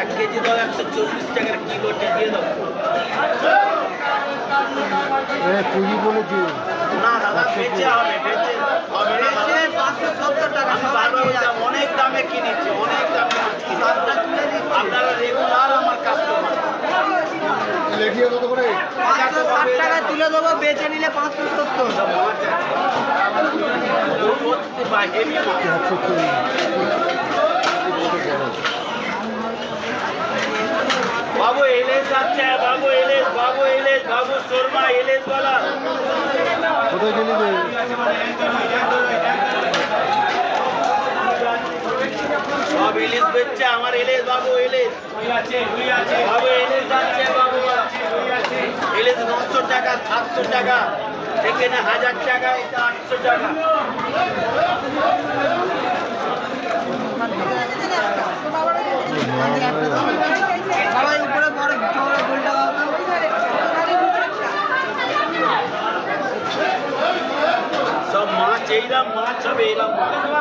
1 KG দাও 140 টাকার কিলোটা দিয়ে দাও। পুঁজি বলেছি না দাদা বেচে হবে, বেচে হবে না। 570 টাকা অনেক দামে কিনেছি, অনেক দামে আপনারা রেগুলার আমার কাস্টমার। লেখিয়ে কত করে? 560 টাকা তুলে দেবো, বেচে নিলে 570। বাবু ইলিশ আছে, বাবু ইলিশ, বাবু ইলিশ, বাবু শর্মা ইলিশ বলা। কোথায় গেলি রে? সব ইলিশ বেচছে আমার ইলিশ, বাবু ইলিশ বাবু ইলিশ আছে, বাবু ইলিশ 900 টাকা, 700 টাকা, এখানে 1000 টাকা, এটা 800 টাকা। সবাই উপরে বড় গোলটা সব মাছ এইরকম, মাছ হবে এইরকম।